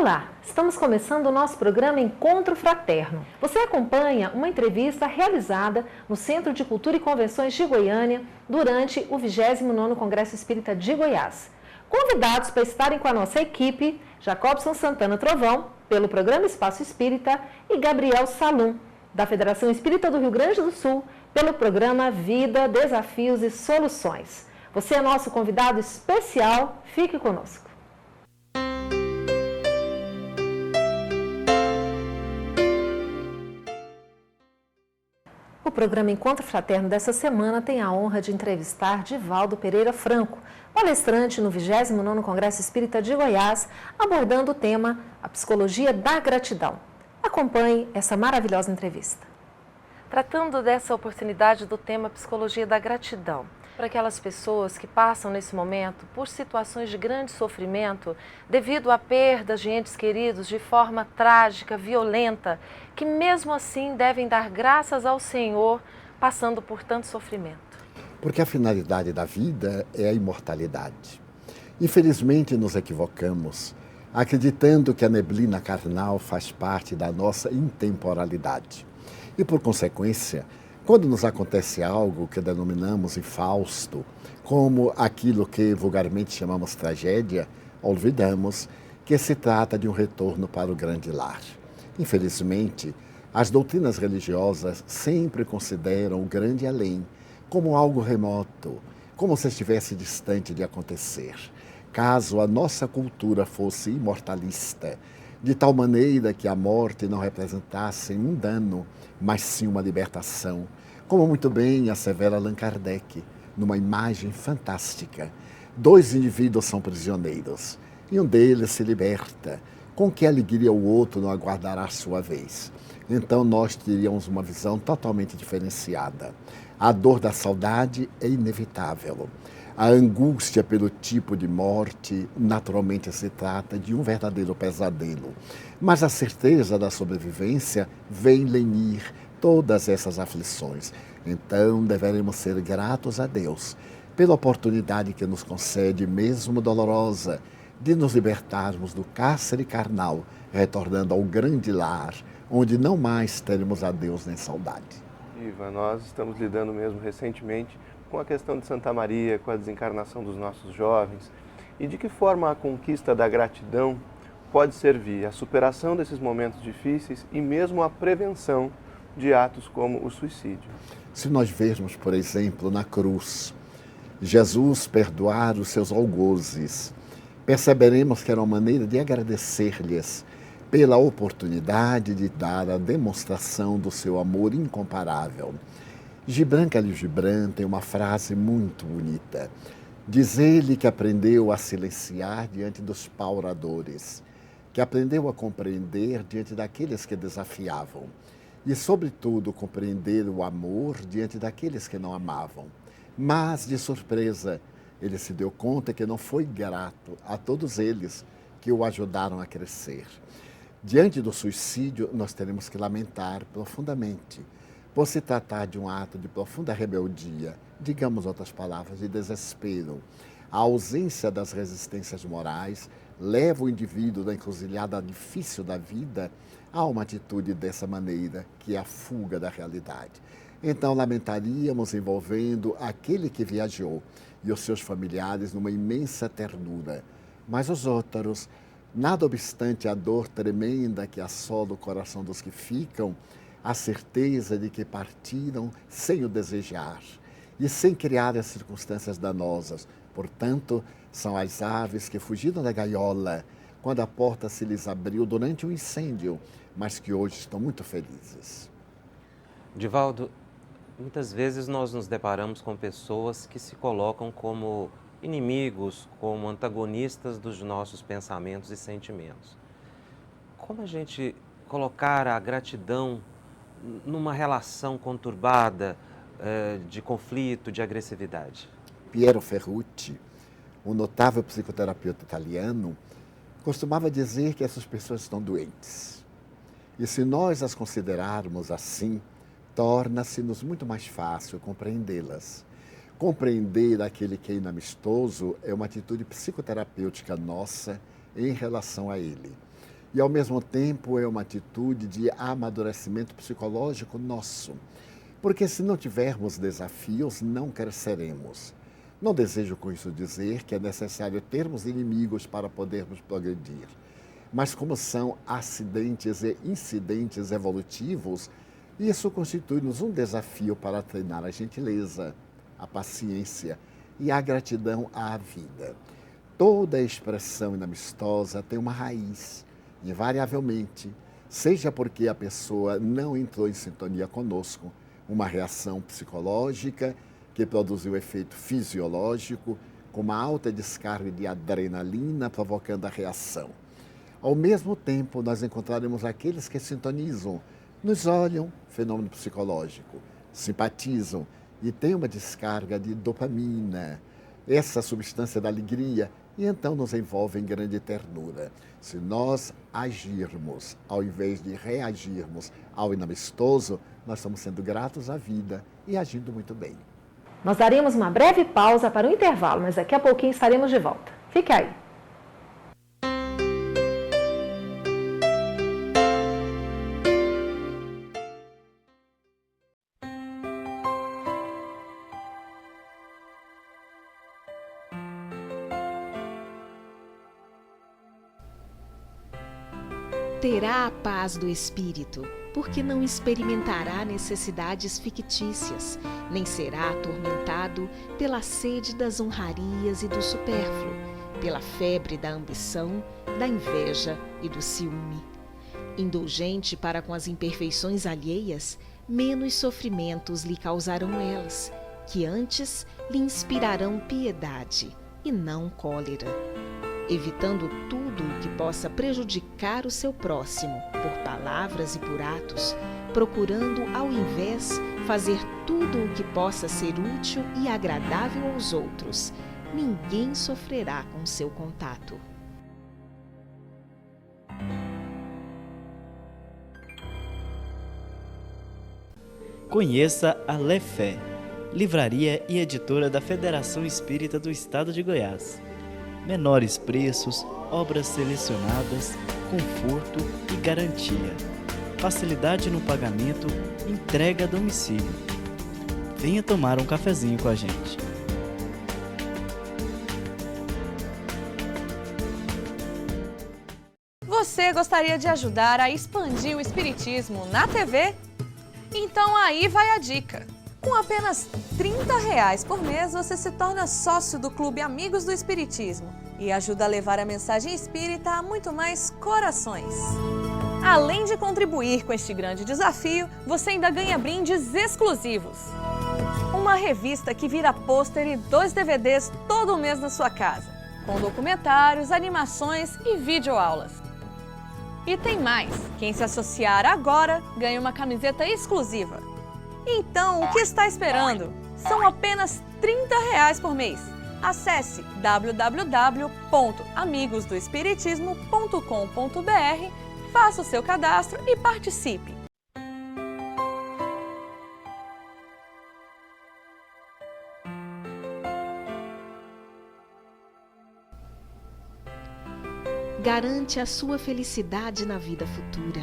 Olá, estamos começando o nosso programa Encontro Fraterno. Você acompanha uma entrevista realizada no Centro de Cultura e Convenções de Goiânia durante o 29º Congresso Espírita de Goiás. Convidados para estarem com a nossa equipe, Jacobson Santana Trovão, pelo programa Espaço Espírita, e Gabriel Salum, da Federação Espírita do Rio Grande do Sul, pelo programa Vida, Desafios e Soluções. Você é nosso convidado especial, fique conosco. O programa Encontro Fraterno dessa semana tem a honra de entrevistar Divaldo Pereira Franco, palestrante no 29º Congresso Espírita de Goiás, abordando o tema A Psicologia da Gratidão. Acompanhe essa maravilhosa entrevista. Tratando dessa oportunidade do tema Psicologia da Gratidão, para aquelas pessoas que passam nesse momento por situações de grande sofrimento devido a perdas de entes queridos de forma trágica, violenta, que mesmo assim devem dar graças ao Senhor passando por tanto sofrimento. Porque a finalidade da vida é a imortalidade. Infelizmente nos equivocamos, acreditando que a neblina carnal faz parte da nossa intemporalidade. E por consequência, quando nos acontece algo que denominamos infausto, como aquilo que vulgarmente chamamos tragédia, olvidamos que se trata de um retorno para o grande lar. Infelizmente, as doutrinas religiosas sempre consideram o grande além como algo remoto, como se estivesse distante de acontecer. Caso a nossa cultura fosse imortalista, de tal maneira que a morte não representasse um dano, mas sim uma libertação, como muito bem assevera Allan Kardec, numa imagem fantástica. Dois indivíduos são prisioneiros, e um deles se liberta. Com que alegria o outro não aguardará a sua vez? Então nós teríamos uma visão totalmente diferenciada. A dor da saudade é inevitável. A angústia pelo tipo de morte, naturalmente se trata de um verdadeiro pesadelo. Mas a certeza da sobrevivência vem lenir todas essas aflições. Então deveremos ser gratos a Deus pela oportunidade que nos concede, mesmo dolorosa, de nos libertarmos do cárcere carnal, retornando ao grande lar, onde não mais teremos a Deus nem saudade. Ivan, nós estamos lidando mesmo recentemente com a questão de Santa Maria, com a desencarnação dos nossos jovens, e de que forma a conquista da gratidão pode servir à superação desses momentos difíceis e mesmo à prevenção de atos como o suicídio. Se nós vermos, por exemplo, na cruz, Jesus perdoar os seus algozes, perceberemos que era uma maneira de agradecer-lhes pela oportunidade de dar a demonstração do seu amor incomparável. Gibran Khalil Gibran tem uma frase muito bonita. Diz ele que aprendeu a silenciar diante dos pauradores, que aprendeu a compreender diante daqueles que desafiavam e, sobretudo, compreender o amor diante daqueles que não amavam. Mas, de surpresa, ele se deu conta que não foi grato a todos eles que o ajudaram a crescer. Diante do suicídio, nós teremos que lamentar profundamente, por se tratar de um ato de profunda rebeldia, digamos outras palavras, de desespero. A ausência das resistências morais leva o indivíduo da encruzilhada difícil da vida a uma atitude dessa maneira, que é a fuga da realidade. Então, lamentaríamos envolvendo aquele que viajou e os seus familiares numa imensa ternura. Mas os outros, nada obstante a dor tremenda que assola o coração dos que ficam, a certeza de que partiram sem o desejar e sem criar as circunstâncias danosas. Portanto, são as aves que fugiram da gaiola quando a porta se lhes abriu durante um incêndio, mas que hoje estão muito felizes. Divaldo, muitas vezes nós nos deparamos com pessoas que se colocam como inimigos, como antagonistas dos nossos pensamentos e sentimentos. Como a gente colocar a gratidão numa relação conturbada de conflito, de agressividade? Piero Ferrucci, um notável psicoterapeuta italiano, costumava dizer que essas pessoas estão doentes. E se nós as considerarmos assim, torna-se-nos muito mais fácil compreendê-las. Compreender aquele que é inamistoso é uma atitude psicoterapêutica nossa em relação a ele. e, ao mesmo tempo, é uma atitude de amadurecimento psicológico nosso. Porque se não tivermos desafios, não cresceremos. Não desejo com isso dizer que é necessário termos inimigos para podermos progredir. Mas como são acidentes e incidentes evolutivos, isso constitui-nos um desafio para treinar a gentileza, a paciência e a gratidão à vida. Toda expressão inamistosa tem uma raiz, invariavelmente, seja porque a pessoa não entrou em sintonia conosco, uma reação psicológica que produziu efeito fisiológico, com uma alta descarga de adrenalina provocando a reação. Ao mesmo tempo, nós encontraremos aqueles que sintonizam, nos olham, fenômeno psicológico, simpatizam e têm uma descarga de dopamina, essa substância da alegria, e então nos envolve em grande ternura. Se nós agirmos, ao invés de reagirmos ao inamistoso, nós estamos sendo gratos à vida e agindo muito bem. Nós daremos uma breve pausa para o intervalo, mas daqui a pouquinho estaremos de volta. Fique aí. Terá a paz do espírito, porque não experimentará necessidades fictícias, nem será atormentado pela sede das honrarias e do supérfluo, pela febre da ambição, da inveja e do ciúme. Indulgente para com as imperfeições alheias, menos sofrimentos lhe causarão elas, que antes lhe inspirarão piedade e não cólera. Evitando tudo o que possa prejudicar o seu próximo, por palavras e por atos, procurando, ao invés, fazer tudo o que possa ser útil e agradável aos outros, ninguém sofrerá com seu contato. Conheça a Lefé, livraria e editora da Federação Espírita do Estado de Goiás. Menores preços, obras selecionadas, conforto e garantia. Facilidade no pagamento, entrega a domicílio. Venha tomar um cafezinho com a gente. Você gostaria de ajudar a expandir o Espiritismo na TV? Então aí vai a dica. Com apenas R$30 por mês, você se torna sócio do Clube Amigos do Espiritismo e ajuda a levar a mensagem espírita a muito mais corações. Além de contribuir com este grande desafio, você ainda ganha brindes exclusivos. Uma revista que vira pôster e 2 DVDs todo mês na sua casa, com documentários, animações e videoaulas. E tem mais, quem se associar agora ganha uma camiseta exclusiva. Então, o que está esperando? São apenas R$30 por mês. Acesse www.amigosdoespiritismo.com.br, faça o seu cadastro e participe. Garante a sua felicidade na vida futura,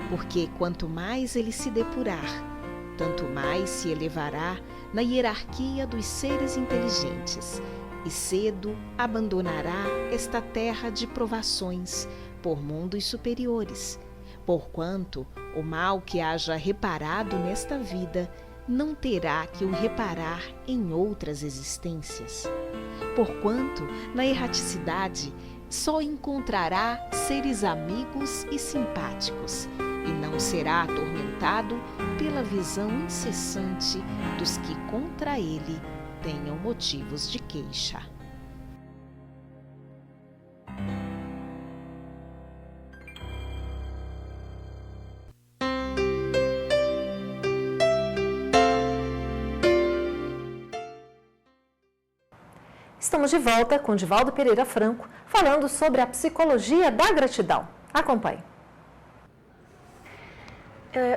porque quanto mais ele se depurar, tanto mais se elevará na hierarquia dos seres inteligentes e cedo abandonará esta terra de provações por mundos superiores, porquanto o mal que haja reparado nesta vida não terá que o reparar em outras existências. Porquanto, na erraticidade, só encontrará seres amigos e simpáticos, e não será atormentado pela visão incessante dos que contra ele tenham motivos de queixa. Estamos de volta com Divaldo Pereira Franco, falando sobre a psicologia da gratidão. Acompanhe.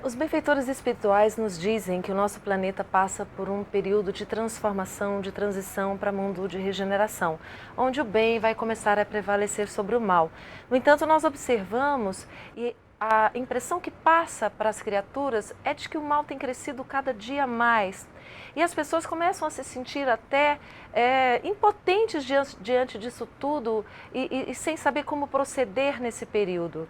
Os benfeitores espirituais nos dizem que o nosso planeta passa por um período de transformação, de transição para mundo de regeneração, onde o bem vai começar a prevalecer sobre o mal. No entanto, nós observamos e a impressão que passa para as criaturas é de que o mal tem crescido cada dia mais. E as pessoas começam a se sentir até impotentes diante disso tudo e sem saber como proceder nesse período.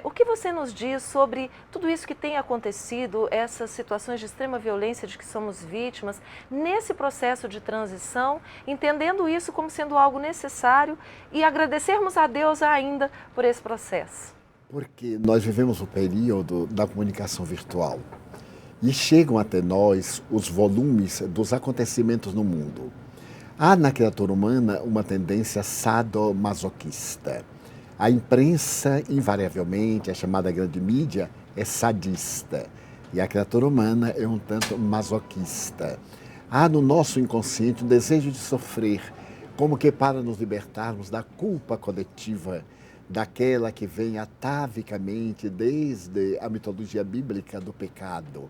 O que você nos diz sobre tudo isso que tem acontecido, essas situações de extrema violência de que somos vítimas, nesse processo de transição, entendendo isso como sendo algo necessário e agradecermos a Deus ainda por esse processo? Porque nós vivemos o período da comunicação virtual e chegam até nós os volumes dos acontecimentos no mundo. Há na criatura humana uma tendência sadomasoquista. A imprensa, invariavelmente, a chamada grande mídia, é sadista. E a criatura humana é um tanto masoquista. Há no nosso inconsciente um desejo de sofrer, como que para nos libertarmos da culpa coletiva, daquela que vem atavicamente desde a mitologia bíblica do pecado.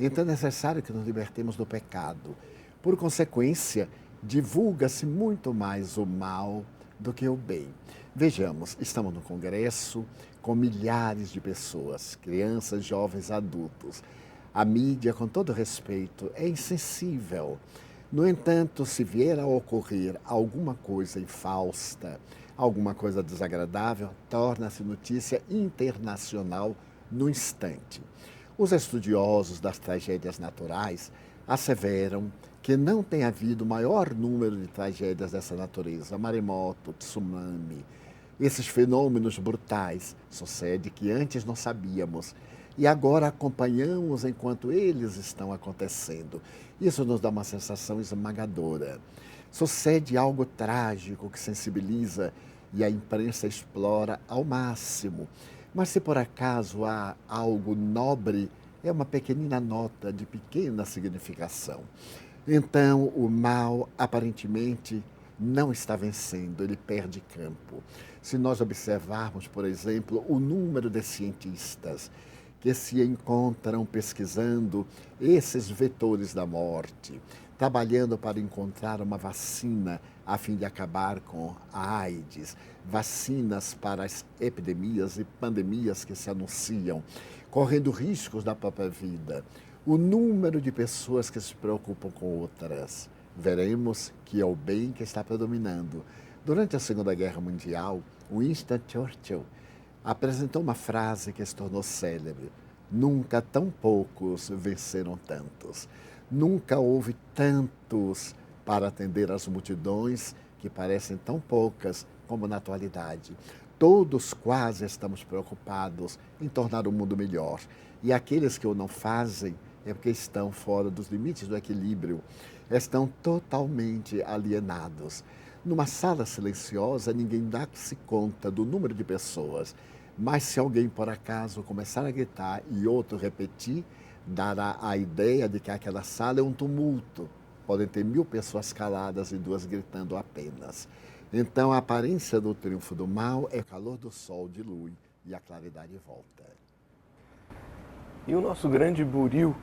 Então é necessário que nos libertemos do pecado. Por consequência, divulga-se muito mais o mal do que o bem. Vejamos, estamos no Congresso com milhares de pessoas, crianças, jovens, adultos. A mídia, com todo respeito, é insensível. No entanto, se vier a ocorrer alguma coisa infausta, alguma coisa desagradável, torna-se notícia internacional no instante. Os estudiosos das tragédias naturais asseveram que não tem havido maior número de tragédias dessa natureza, maremoto, tsunami. Esses fenômenos brutais sucede que antes não sabíamos e agora acompanhamos enquanto eles estão acontecendo. Isso nos dá uma sensação esmagadora. Sucede algo trágico que sensibiliza e a imprensa explora ao máximo. Mas se por acaso há algo nobre, é uma pequenina nota de pequena significação. Então, o mal, aparentemente, não está vencendo, ele perde campo. Se nós observarmos, por exemplo, o número de cientistas que se encontram pesquisando esses vetores da morte, trabalhando para encontrar uma vacina a fim de acabar com a AIDS, vacinas para as epidemias e pandemias que se anunciam, correndo riscos da própria vida. O número de pessoas que se preocupam com outras, veremos que é o bem que está predominando. Durante a Segunda Guerra Mundial, Winston Churchill apresentou uma frase que se tornou célebre: nunca tão poucos venceram tantos. Nunca houve tantos para atender às multidões que parecem tão poucas como na atualidade. Todos quase estamos preocupados em tornar o mundo melhor. E aqueles que o não fazem é porque estão fora dos limites do equilíbrio, estão totalmente alienados. Numa sala silenciosa, ninguém dá-se conta do número de pessoas, mas se alguém por acaso começar a gritar e outro repetir, dará a ideia de que aquela sala é um tumulto. Podem ter 1000 pessoas caladas e 2 gritando apenas. Então, a aparência do triunfo do mal é o calor do sol dilui e a claridade volta. E o nosso grande buril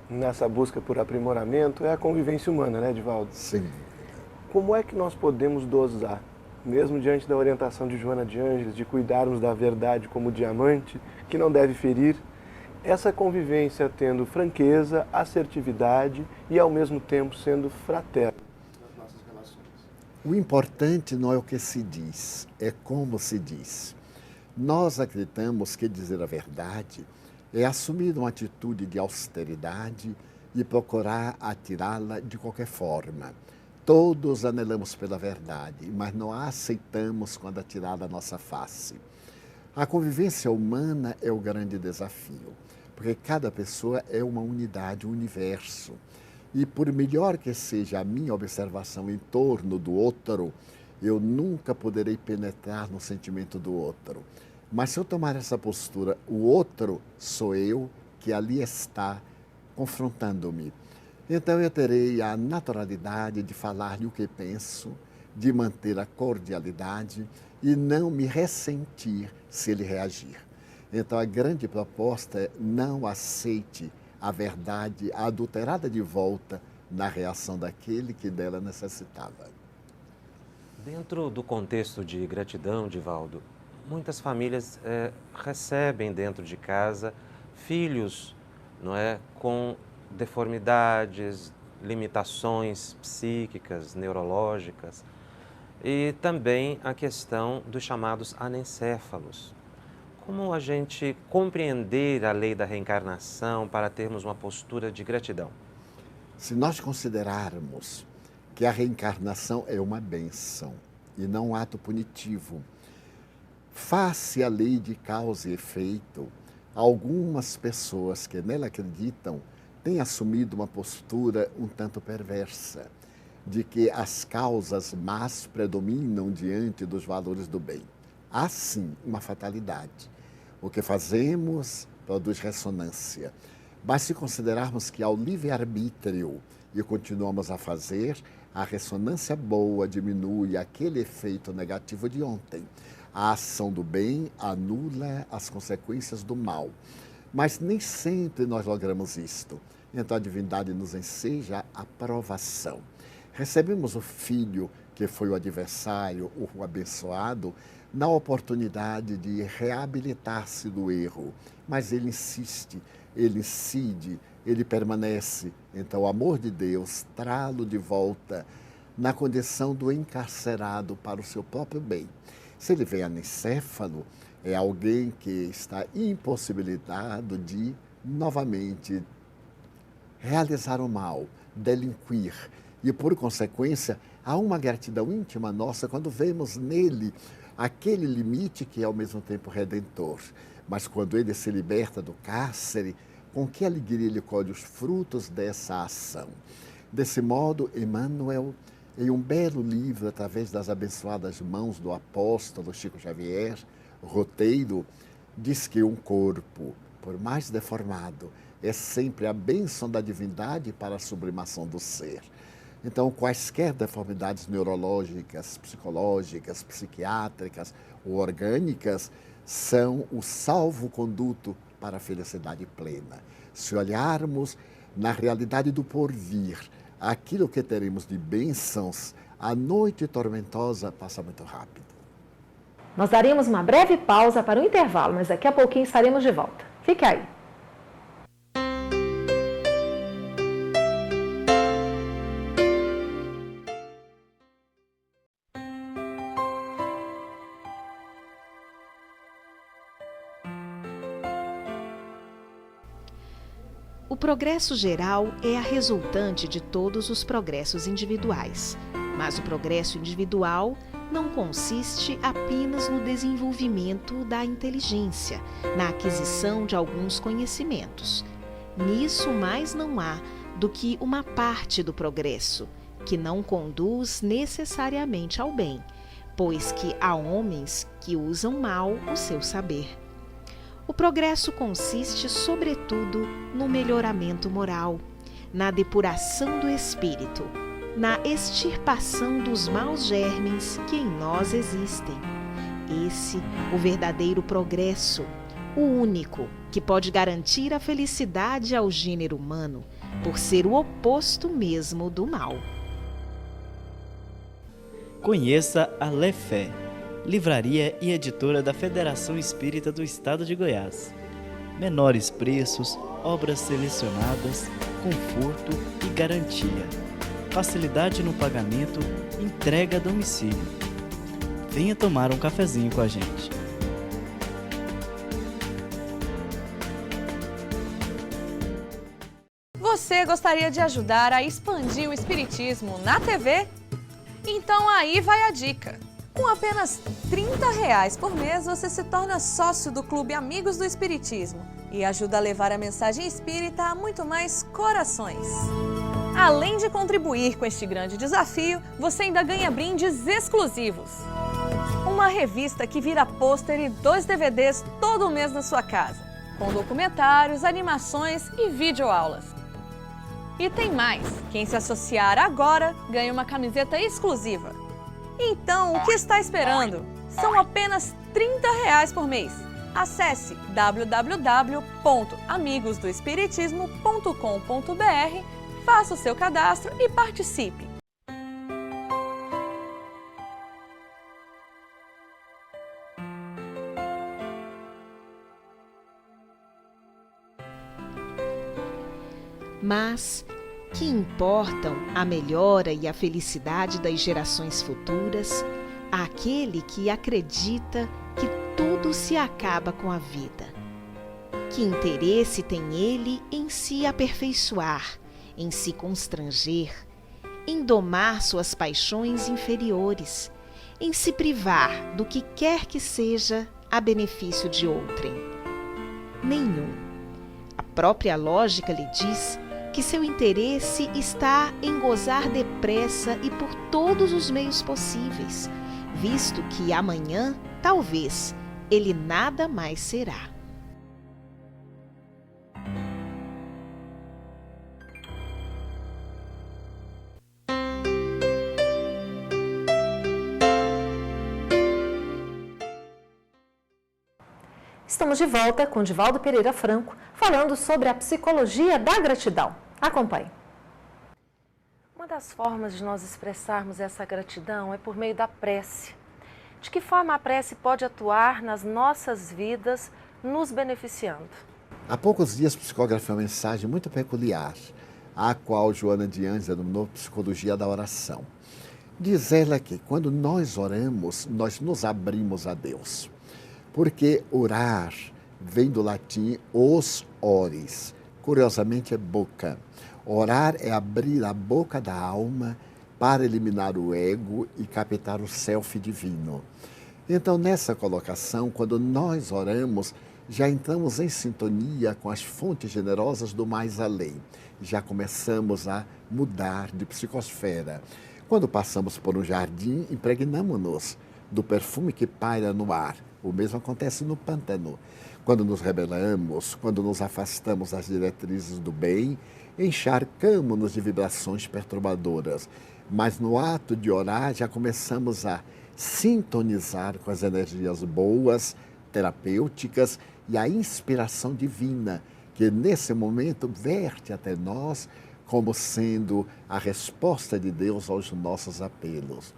nessa busca por aprimoramento é a convivência humana, né, Divaldo? Sim. Como é que nós podemos dosar, mesmo diante da orientação de Joana de Ângeles, de cuidarmos da verdade como diamante, que não deve ferir, essa convivência tendo franqueza, assertividade e, ao mesmo tempo, sendo fraterna nas nossas relações? O importante não é o que se diz, é como se diz. Nós acreditamos que dizer a verdade é assumir uma atitude de austeridade e procurar atirá-la de qualquer forma. Todos anelamos pela verdade, mas não a aceitamos quando atirada à nossa face. A convivência humana é o grande desafio, porque cada pessoa é uma unidade, um universo. E por melhor que seja a minha observação em torno do outro, eu nunca poderei penetrar no sentimento do outro. Mas se eu tomar essa postura, o outro sou eu que ali está confrontando-me. Então eu terei a naturalidade de falar-lhe o que penso, de manter a cordialidade e não me ressentir se ele reagir. Então a grande proposta é: não aceite a verdade adulterada de volta na reação daquele que dela necessitava. Dentro do contexto de gratidão, Divaldo, muitas famílias recebem dentro de casa filhos, não é, com deformidades, limitações psíquicas, neurológicas, e também a questão dos chamados anencéfalos. Como a gente compreender a lei da reencarnação para termos uma postura de gratidão? Se nós considerarmos que a reencarnação é uma bênção e não um ato punitivo, face à lei de causa e efeito, algumas pessoas que nela acreditam têm assumido uma postura um tanto perversa, de que as causas más predominam diante dos valores do bem. Há sim uma fatalidade. O que fazemos produz ressonância. Mas se considerarmos que ao livre-arbítrio e continuamos a fazer, a ressonância boa diminui aquele efeito negativo de ontem. A ação do bem anula as consequências do mal. Mas nem sempre nós logramos isto. Então a divindade nos enseja a provação. Recebemos o filho que foi o adversário, o abençoado, na oportunidade de reabilitar-se do erro. Mas ele insiste, ele incide, ele permanece. Então o amor de Deus traz-lo de volta na condição do encarcerado para o seu próprio bem. Se ele vem anencéfalo, é alguém que está impossibilitado de, novamente, realizar o mal, delinquir. E, por consequência, há uma gratidão íntima nossa quando vemos nele aquele limite que é, ao mesmo tempo, redentor. Mas quando ele se liberta do cárcere, com que alegria ele colhe os frutos dessa ação. Desse modo, Emmanuel, em um belo livro, através das abençoadas mãos do apóstolo Chico Xavier, roteiro, diz que um corpo, por mais deformado, é sempre a bênção da divindade para a sublimação do ser. Então, quaisquer deformidades neurológicas, psicológicas, psiquiátricas ou orgânicas são o salvo-conduto para a felicidade plena. Se olharmos na realidade do porvir, aquilo que teremos de bênçãos, a noite tormentosa passa muito rápido. Nós daremos uma breve pausa para o intervalo, mas daqui a pouquinho estaremos de volta. Fique aí. O progresso geral é a resultante de todos os progressos individuais, mas o progresso individual não consiste apenas no desenvolvimento da inteligência, na aquisição de alguns conhecimentos. Nisso mais não há do que uma parte do progresso, que não conduz necessariamente ao bem, pois que há homens que usam mal o seu saber. O progresso consiste, sobretudo, no melhoramento moral, na depuração do espírito, na extirpação dos maus germes que em nós existem. Esse, o verdadeiro progresso, o único que pode garantir a felicidade ao gênero humano, por ser o oposto mesmo do mal. Conheça a Lefé, livraria e editora da Federação Espírita do Estado de Goiás. Menores preços, obras selecionadas, conforto e garantia. Facilidade no pagamento, entrega a domicílio. Venha tomar um cafezinho com a gente. Você gostaria de ajudar a expandir o Espiritismo na TV? Então aí vai a dica. Com apenas R$30 por mês, você se torna sócio do Clube Amigos do Espiritismo e ajuda a levar a mensagem espírita a muito mais corações. Além de contribuir com este grande desafio, você ainda ganha brindes exclusivos. Uma revista que vira pôster e 2 DVDs todo mês na sua casa, com documentários, animações e videoaulas. E tem mais, quem se associar agora ganha uma camiseta exclusiva. Então, o que está esperando? São apenas R$30 por mês. Acesse www.amigosdoespiritismo.com.br, faça o seu cadastro e participe. Mas que importam a melhora e a felicidade das gerações futuras àquele que acredita que tudo se acaba com a vida? Que interesse tem ele em se aperfeiçoar, em se constranger, em domar suas paixões inferiores, em se privar do que quer que seja a benefício de outrem? Nenhum. A própria lógica lhe diz que seu interesse está em gozar depressa e por todos os meios possíveis, visto que amanhã, talvez, ele nada mais será. Estamos de volta com Divaldo Pereira Franco, falando sobre a psicologia da gratidão. Acompanhe. Uma das formas de nós expressarmos essa gratidão é por meio da prece. De que forma a prece pode atuar nas nossas vidas, nos beneficiando? Há poucos dias psicografei uma mensagem muito peculiar, a qual Joana de Anjos denominou Psicologia da Oração. Diz ela que quando nós oramos, nós nos abrimos a Deus. Porque orar vem do latim os ores, curiosamente é boca. Orar é abrir a boca da alma para eliminar o ego e captar o self divino. Então, nessa colocação, quando nós oramos, já entramos em sintonia com as fontes generosas do mais além. Já começamos a mudar de psicosfera. Quando passamos por um jardim, impregnamos-nos do perfume que paira no ar. O mesmo acontece no pântano. Quando nos rebelamos, quando nos afastamos das diretrizes do bem, encharcamos-nos de vibrações perturbadoras. Mas no ato de orar, já começamos a sintonizar com as energias boas, terapêuticas e a inspiração divina, que nesse momento verte até nós como sendo a resposta de Deus aos nossos apelos.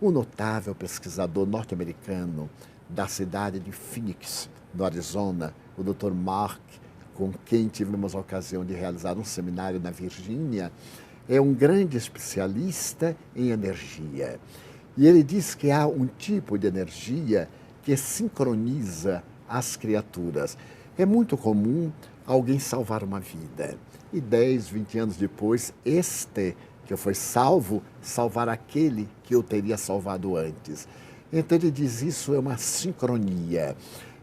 Um notável pesquisador norte-americano da cidade de Phoenix, no Arizona, o Dr. Mark, com quem tivemos a ocasião de realizar um seminário na Virgínia, é um grande especialista em energia. E ele diz que há um tipo de energia que sincroniza as criaturas. É muito comum alguém salvar uma vida. E 10, 20 anos depois, este que foi salvo, salvar aquele que eu teria salvado antes. Então ele diz isso é uma sincronia.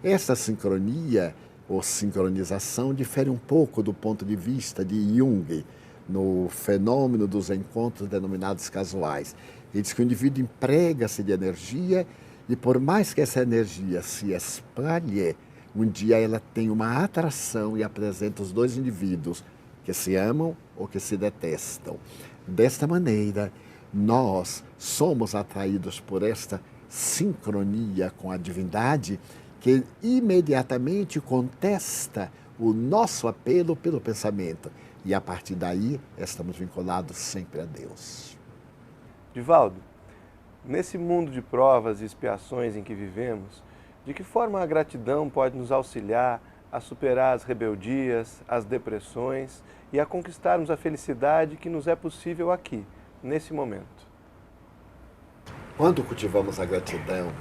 Essa sincronia ou sincronização difere um pouco do ponto de vista de Jung, no fenômeno dos encontros denominados casuais. Ele diz que o indivíduo emprega-se de energia e por mais que essa energia se espalhe, um dia ela tem uma atração e apresenta os dois indivíduos que se amam ou que se detestam. Desta maneira, nós somos atraídos por esta sincronia com a divindade que imediatamente contesta o nosso apelo pelo pensamento. E a partir daí, estamos vinculados sempre a Deus. Divaldo, nesse mundo de provas e expiações em que vivemos, de que forma a gratidão pode nos auxiliar a superar as rebeldias, as depressões e a conquistarmos a felicidade que nos é possível aqui, nesse momento? Quando cultivamos a gratidão,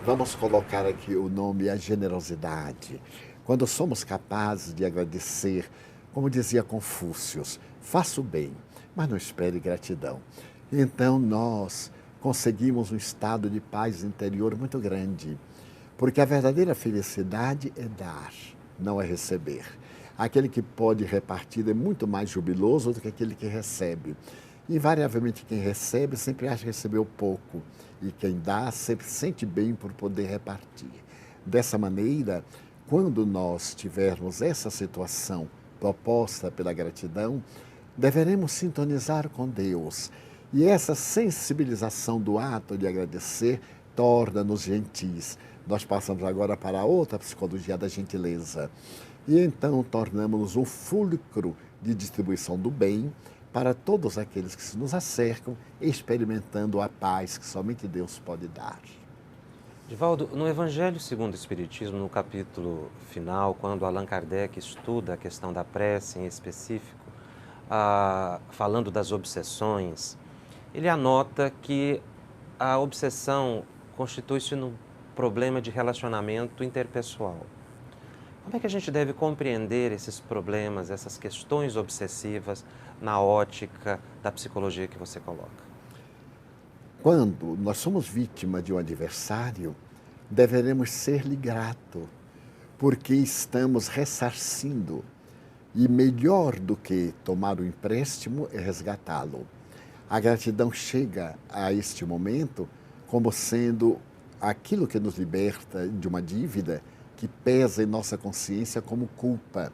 vamos colocar aqui o nome a generosidade. Quando somos capazes de agradecer, como dizia Confúcio, faça o bem, mas não espere gratidão. Então nós conseguimos um estado de paz interior muito grande, porque a verdadeira felicidade é dar, não é receber. Aquele que pode repartir é muito mais jubiloso do que aquele que recebe. Invariavelmente quem recebe sempre acha que recebeu pouco e quem dá sempre sente bem por poder repartir. Dessa maneira, quando nós tivermos essa situação proposta pela gratidão, deveremos sintonizar com Deus. E essa sensibilização do ato de agradecer torna-nos gentis, nós passamos agora para a outra psicologia da gentileza. E então tornamos-nos um fulcro de distribuição do bem para todos aqueles que nos acercam, experimentando a paz que somente Deus pode dar. Divaldo, no Evangelho segundo o Espiritismo, no capítulo final, quando Allan Kardec estuda a questão da prece em específico, falando das obsessões, ele anota que a obsessão constitui-se num problema de relacionamento interpessoal. Como é que a gente deve compreender esses problemas, essas questões obsessivas na ótica da psicologia que você coloca? Quando nós somos vítima de um adversário, deveremos ser-lhe grato, porque estamos ressarcindo. E melhor do que tomar o empréstimo é resgatá-lo. A gratidão chega a este momento como sendo aquilo que nos liberta de uma dívida que pesa em nossa consciência como culpa.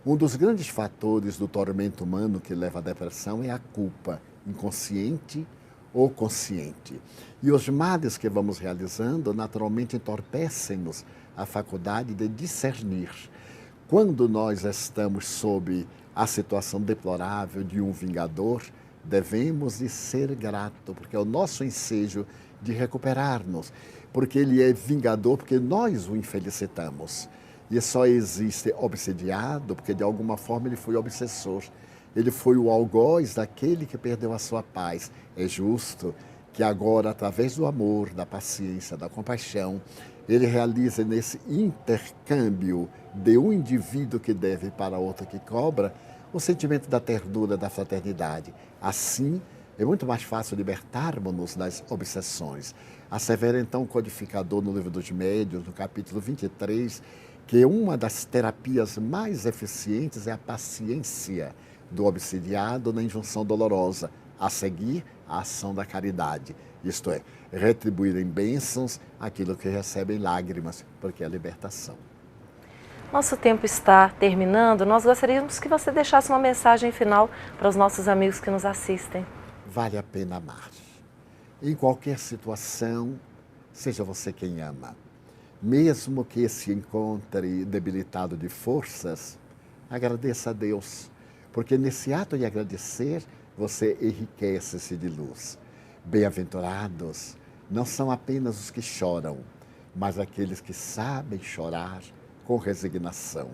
Um dos grandes fatores do tormento humano que leva à depressão é a culpa, inconsciente ou consciente. E os males que vamos realizando naturalmente entorpecem-nos a faculdade de discernir. Quando nós estamos sob a situação deplorável de um vingador, devemos de ser grato, porque é o nosso ensejo de recuperar-nos, porque ele é vingador, porque nós o infelicitamos. E só existe obsediado, porque de alguma forma ele foi obsessor. Ele foi o algoz daquele que perdeu a sua paz. É justo que agora, através do amor, da paciência, da compaixão, ele realiza nesse intercâmbio de um indivíduo que deve para outro que cobra, o sentimento da ternura, da fraternidade. Assim, é muito mais fácil libertarmos-nos das obsessões. Assevera então o codificador no Livro dos Médiuns, no capítulo 23, que uma das terapias mais eficientes é a paciência do obsidiado na injunção dolorosa, a seguir a ação da caridade, isto é, retribuir em bênçãos aquilo que recebe em lágrimas, porque é a libertação. Nosso tempo está terminando, nós gostaríamos que você deixasse uma mensagem final para os nossos amigos que nos assistem. Vale a pena amar. Em qualquer situação, seja você quem ama. Mesmo que se encontre debilitado de forças, agradeça a Deus, porque nesse ato de agradecer, você enriquece-se de luz. Bem-aventurados não são apenas os que choram, mas aqueles que sabem chorar com resignação.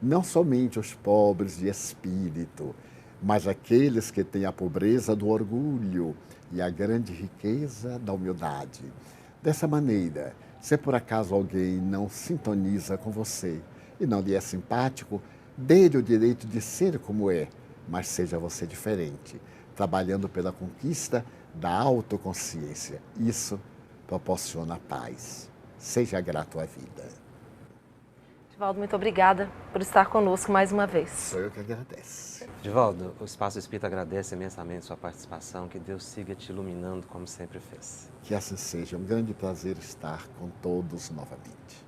Não somente os pobres de espírito, mas aqueles que têm a pobreza do orgulho e a grande riqueza da humildade. Dessa maneira, se por acaso alguém não sintoniza com você e não lhe é simpático, dê-lhe o direito de ser como é, mas seja você diferente, trabalhando pela conquista da autoconsciência. Isso proporciona paz. Seja grato à vida. Divaldo, muito obrigada por estar conosco mais uma vez. Sou eu que agradeço. Divaldo, o Espaço Espírita agradece imensamente sua participação, que Deus siga te iluminando como sempre fez. Que assim seja, um grande prazer estar com todos novamente.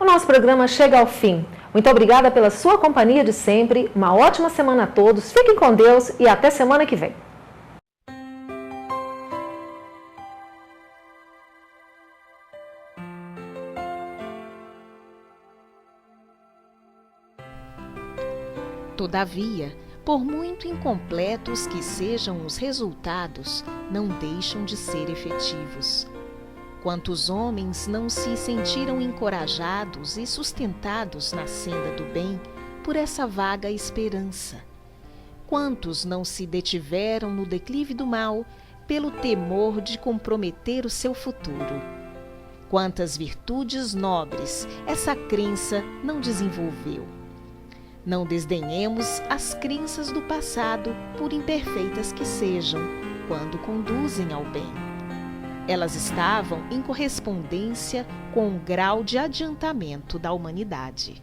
O nosso programa chega ao fim. Muito obrigada pela sua companhia de sempre, uma ótima semana a todos, fiquem com Deus e até semana que vem. Todavia, por muito incompletos que sejam os resultados, não deixam de ser efetivos. Quantos homens não se sentiram encorajados e sustentados na senda do bem por essa vaga esperança? Quantos não se detiveram no declive do mal pelo temor de comprometer o seu futuro? Quantas virtudes nobres essa crença não desenvolveu? Não desdenhemos as crenças do passado, por imperfeitas que sejam, quando conduzem ao bem. Elas estavam em correspondência com o grau de adiantamento da humanidade.